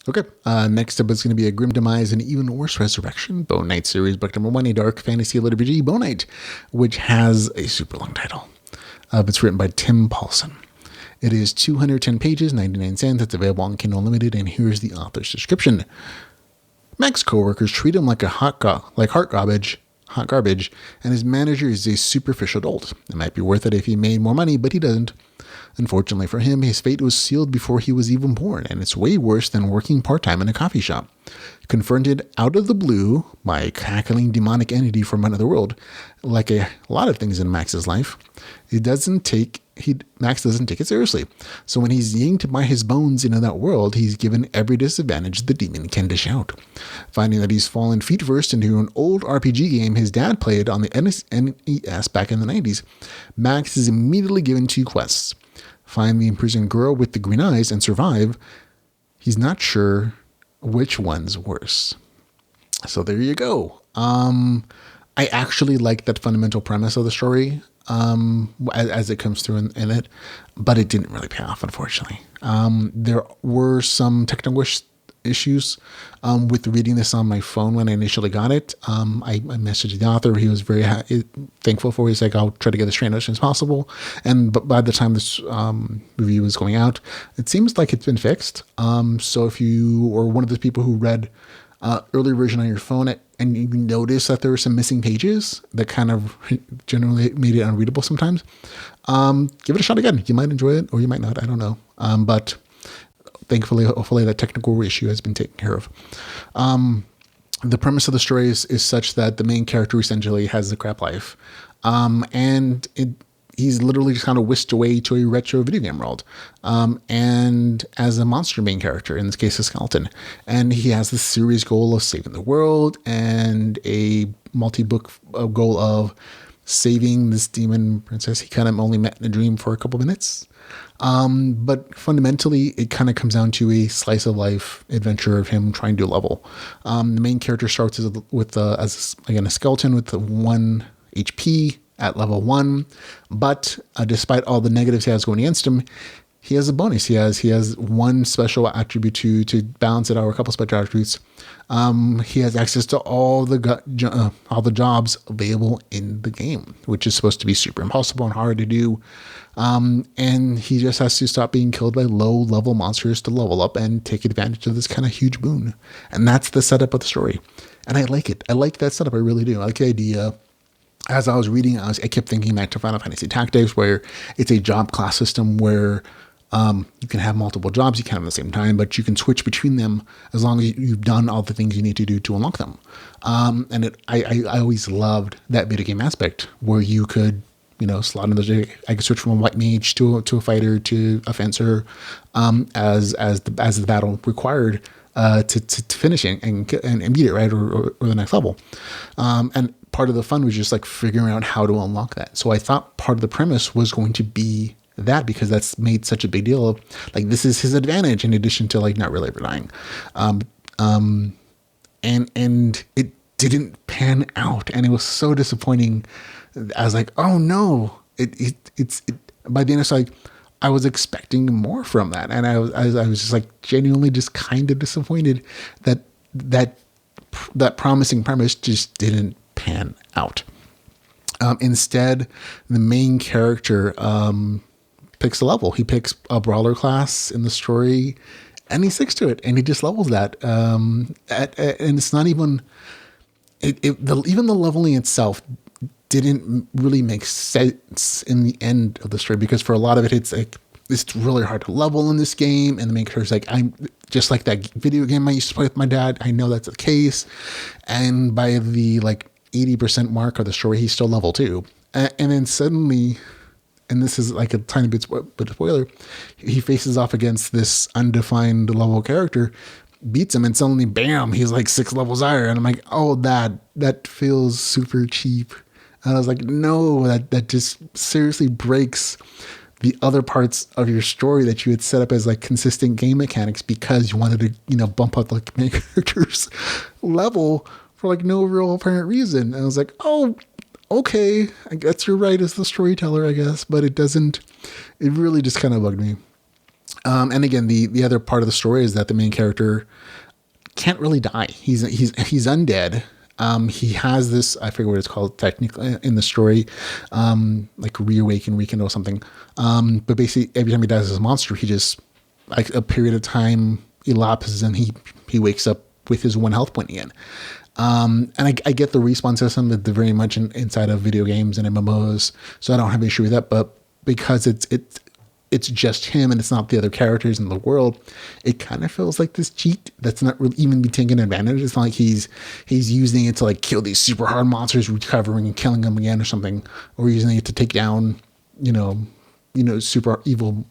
Okay, next up is going to be A Grim Demise and Even Worse Resurrection, Boneknight series, book number 1, a dark fantasy LitRPG, Boneknight, which has a super long title. It's written by Tim Paulson. It is 210 pages, 99 cents. It's available on Kindle Unlimited, and here's the author's description. Mac's coworkers treat him like hot garbage, and his manager is a superficial dolt. It might be worth it if he made more money, but he doesn't. Unfortunately for him, his fate was sealed before he was even born, and it's way worse than working part-time in a coffee shop. Confronted out of the blue by a cackling demonic entity from another world, like a lot of things in Max's life, Max doesn't take it seriously. So when he's yanked by his bones into that world, he's given every disadvantage the demon can dish out. Finding that he's fallen feet first into an old RPG game his dad played on the NES back in the 90s, Max is immediately given 2 quests. Find the imprisoned girl with the green eyes and survive. He's not sure which one's worse. So there you go. I actually like that fundamental premise of the story as it comes through in it, but it didn't really pay off, unfortunately. There were some technical issues with reading this on my phone when I initially got it. I messaged the author. He was very thankful for it. He's like, I'll try to get this straightened out as soon as possible. But by the time this review is going out, it seems like it's been fixed. So if you or one of the people who read early version on your phone and you notice that there were some missing pages that kind of generally made it unreadable sometimes, give it a shot again. You might enjoy it or you might not. I don't know. But thankfully, hopefully that technical issue has been taken care of. The premise of the story is such that the main character essentially has a crap life. He's literally just kind of whisked away to a retro video game world. And as a monster main character, in this case, a skeleton. And he has this serious goal of saving the world and a multi-book goal of saving this demon princess he kind of only met in a dream for a couple minutes. But fundamentally, it kind of comes down to a slice of life adventure of him trying to level. The main character starts as a skeleton with 1 HP at level 1, but despite all the negatives he has going against him, he has a bonus. He has 1 special attribute to balance it out, or a couple special attributes. He has access to all the jobs available in the game, which is supposed to be super impossible and hard to do. And he just has to stop being killed by low-level monsters to level up and take advantage of this kind of huge boon. And that's the setup of the story. And I like it. I like that setup. I really do. I like the idea. As I was reading, I kept thinking back to Final Fantasy Tactics, where it's a job class system where you can have multiple jobs you can have at the same time, but you can switch between them as long as you've done all the things you need to do to unlock them. I always loved that video game aspect where you could, slot in those. I could switch from a white mage to a fighter to a fencer as the battle required to finish it and beat it, right, or the next level. And part of the fun was just like figuring out how to unlock that. So I thought part of the premise was going to be that, because that's made such a big deal of like, this is his advantage in addition to like not really relying. And it didn't pan out, and it was so disappointing. I was like, oh no, it's by the end it's like, I was expecting more from that. And I was just like genuinely just kind of disappointed that promising premise just didn't pan out. Instead, the main character picks a level. He picks a brawler class in the story, and he sticks to it, and he just levels that. And it's not even even the leveling itself didn't really make sense in the end of the story, because for a lot of it, it's really hard to level in this game, and the main character's like, I'm just like that video game I used to play with my dad. I know that's the case, and by the 80% mark of the story, he's still level 2. And then suddenly, and this is like a tiny bit of spoiler, he faces off against this undefined level character, beats him, and suddenly, bam, he's like 6 levels higher. And I'm like, oh, that feels super cheap. And I was like, no, that just seriously breaks the other parts of your story that you had set up as like consistent game mechanics, because you wanted to, bump up the main character's level for like no real apparent reason. And I was like, oh, okay, I guess you're right as the storyteller, I guess, but it really just kind of bugged me. And again, the other part of the story is that the main character can't really die. He's undead. He has this, I forget what it's called technically in the story, like reawaken, rekindle or something. But basically every time he dies as a monster, he just, like, a period of time elapses and he wakes up with his one health point again. And I get the respawn system that they're very much inside of video games and MMOs, so I don't have an issue with that. But because it's just him and it's not the other characters in the world, it kind of feels like this cheat that's not really even be taken advantage. It's not like he's using it to like kill these super hard monsters, recovering and killing them again or something, or using it to take down, super evil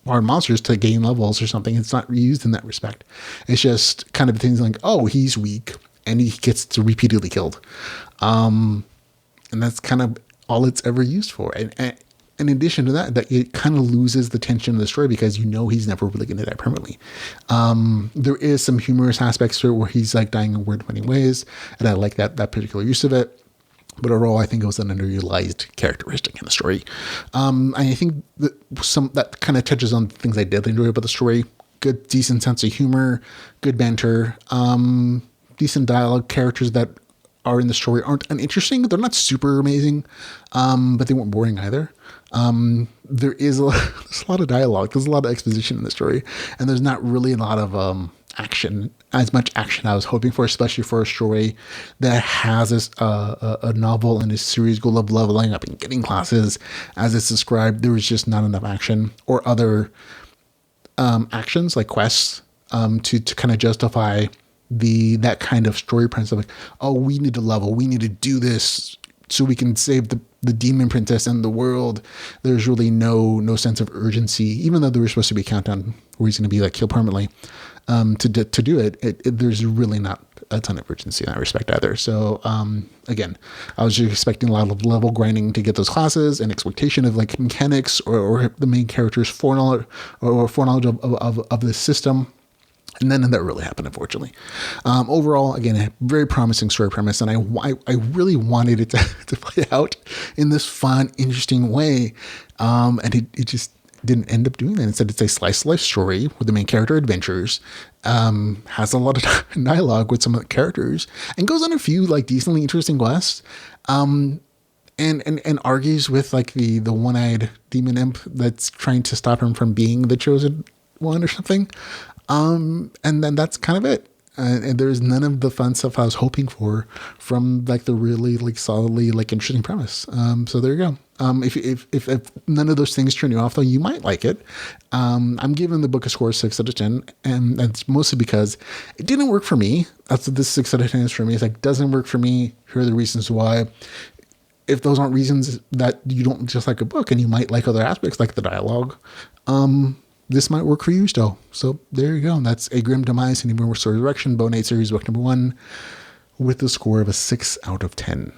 hard monsters to gain levels or something. It's not used in that respect. It's just kind of things like, oh, he's weak and he gets to repeatedly killed. And that's kind of all it's ever used for. And in addition to that it kind of loses the tension of the story because he's never really going to die permanently. There is some humorous aspects to it where he's like dying in weird, funny ways, and I like that particular use of it. But overall, I think it was an underutilized characteristic in the story. I think that kind of touches on things I did enjoy about the story. Good, decent sense of humor, good banter, decent dialogue. Characters that are in the story aren't uninteresting. They're not super amazing, but they weren't boring either. There's a lot of dialogue. There's a lot of exposition in the story, and there's not really a lot of action, as much action I was hoping for, especially for a story that has a novel and a series goal of leveling up and getting classes as it's described. There was just not enough action or other actions like quests to kind of justify that kind of story premise of like, oh, we need to level, we need to do this so we can save the demon princess and the world. There's really no sense of urgency, even though there was supposed to be a countdown where he's going to be like killed permanently. To do it, there's really not a ton of urgency in that respect either. So again, I was just expecting a lot of level grinding to get those classes and expectation of like mechanics or the main character's foreknowledge of the system. And then that really happened, unfortunately. Overall, again, a very promising story premise, and I really wanted it to play out in this fun, interesting way, and it just didn't end up doing that. Instead, it's a slice of life story where the main character adventures, has a lot of dialogue with some of the characters, and goes on a few like decently interesting quests, and argues with like the one-eyed demon imp that's trying to stop him from being the chosen one or something. And then that's kind of it. And there's none of the fun stuff I was hoping for from like the really like solidly like interesting premise. So there you go. If none of those things turn you off though, you might like it. I'm giving the book a score of 6 out of 10, and that's mostly because it didn't work for me. That's what this 6 out of 10 is for me. It's like, doesn't work for me. Here are the reasons why. If those aren't reasons that you don't just like a book and you might like other aspects like the dialogue, this might work for you still. So there you go. That's A Grim Demise and Even Worse Resurrection, Boneknight series book number 1 with the score of a 6 out of 10.